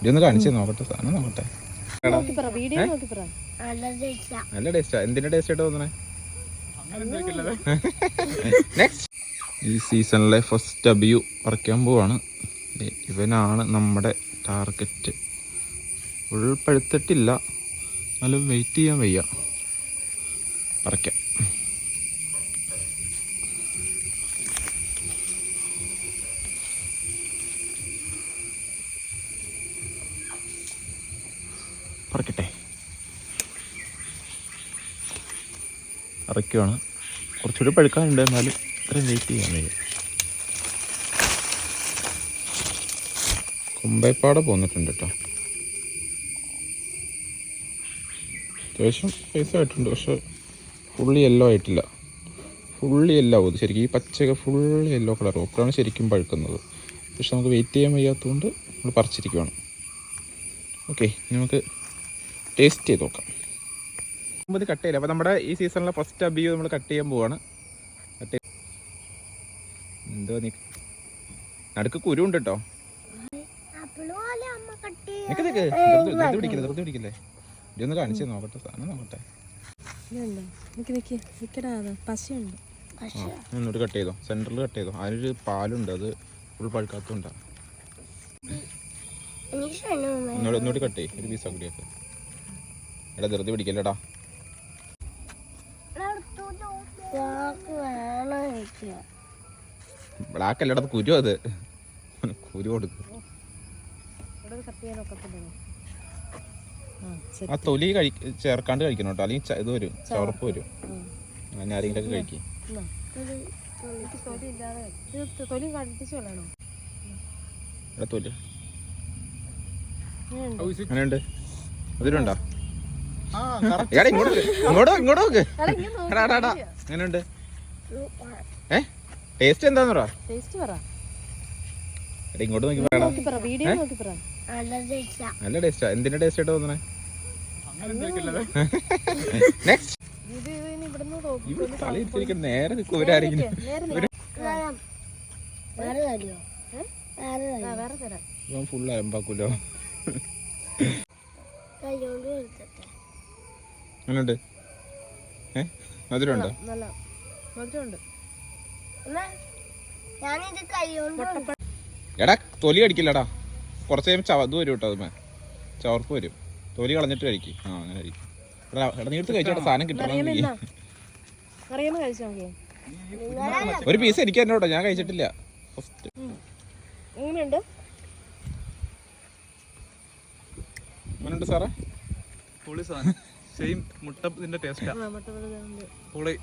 ഇതൊന്ന് കാണിച്ചു നോക്കട്ടെ, സാധനം നോക്കട്ടെ. നല്ല ടേസ്റ്റാ. എന്തിന്റെ ടേസ്റ്റ് ആയിട്ട് തോന്നണേ? ഈ സീസണിലെ ഫസ്റ്റ് അബിയു പറിക്കാൻ പോവാണ്. ഇവനാണ് നമ്മുടെ ടാർഗറ്റ്. ഉൾപ്പെടുത്തിട്ടില്ല, എന്നാലും വെയിറ്റ് ചെയ്യാൻ വയ്യ. പറിക്കാം. പറിക്കട്ടെ. പറിക്കുവാണ്. കുറച്ചുകൂടി പഴുക്കാനുണ്ട്, എന്നാലും ഇത്രയും വെയിറ്റ് ചെയ്യാൻ വയ്യ. കുമ്പേപ്പാടെ പോന്നിട്ടുണ്ട് കേട്ടോ. അത്യാവശ്യം പൈസ ആയിട്ടുണ്ട്, പക്ഷെ ഫുള്ളി യെല്ലോ ആയിട്ടില്ല. ഫുള്ളി യെല്ലോ ആവും ശരിക്കും. ഈ പച്ചയൊക്കെ ഫുള്ളി യെല്ലോ കളർ അപ്പോഴാണ് ശരിക്കും പഴുക്കുന്നത്. പക്ഷെ നമുക്ക് വെയിറ്റ് ചെയ്യാൻ വയ്യാത്തതുകൊണ്ട് നമ്മൾ പറിച്ചിരിക്കുവാണ്. ഓക്കെ, നമുക്ക് ടേസ്റ്റ് ചെയ്ത് നോക്കാം. ഇത് കട്ട് ചെയ്യില്ല. അപ്പോൾ നമ്മുടെ ഈ സീസണിലെ ഫസ്റ്റ് അബിയു നമ്മൾ കട്ട് ചെയ്യാൻ പോവാണ്. എന്തോ നീ നടുക്ക് കുരു ഉണ്ട് കേട്ടോ. പിടിക്കില്ലേ? ഇതൊന്ന് കാണിച്ചു നോക്കട്ടെ, സാധനം നോക്കട്ടെ. ഒന്നുകൂടി കട്ട് ചെയ്തോ, സെൻറ്ററിൽ കട്ട് ചെയ്തോ. അതിനൊരു പാലുണ്ട്, അത് ഫുൾ പഴുക്കാത്തതുകൊണ്ടാണ്. ഒന്നുകൂടി കട്ട് ചെയ്യും, ഒരു പീസാ കൂടിയൊക്കെ. എടാ ധൃതി പിടിക്കല്ലേടാ. ബ്ലാക്ക് അല്ലടാ, കുരു. അത് കുരു കൊടുക്കും. ആ തൊലി ചേർക്കാണ്ട് കഴിക്കണം കേട്ടോ, അല്ലെങ്കിൽ ഇത് വരും, ചവർപ്പ് വരും. അങ്ങനെ ആരെങ്കിലും ഒക്കെ കഴിക്കും. തൊലി അങ്ങനെയുണ്ട്. അതിലുണ്ടോ? ഇങ്ങോട്ട് നോക്ക്. അങ്ങനെയുണ്ട്. ടേസ്റ്റ് എന്താന്ന് പറ. ഇങ്ങോട്ട് നോക്കി പറയണം. നല്ല ടേസ്റ്റാ. എന്തിന്റെ ടേസ്റ്റ് ആയിട്ട് തോന്നണേ? നെക്സ്റ്റ് നേരെ നിൽക്കും. ഫുൾ അലമ്പാക്കൂലോ. അങ്ങനെയുണ്ട്. മധുരമുണ്ടോ? എടാ തൊലി കടിക്കില്ലടാ. കുറച്ച് കഴിയുമ്പോൾ ഇത് വരും കേട്ടോ. അതുമേ ചവർപ്പ് വരും. തൊലി കളഞ്ഞിട്ട് കഴിക്കും. ആ അങ്ങനെ കഴിക്കും. എടാ നീ എടുത്ത് കഴിച്ചോട്ടെ, സാധനം കിട്ടണം. ഒരു പീസ് എനിക്ക് തന്നെ കേട്ടോ, ഞാൻ കഴിച്ചിട്ടില്ല. ഫസ്റ്റ് അങ്ങനെയുണ്ട് സാറേ. പൊളി സാധനം. സെയിം മുട്ട ഇതിന്റെ ടേസ്റ്റാ. പൊളി.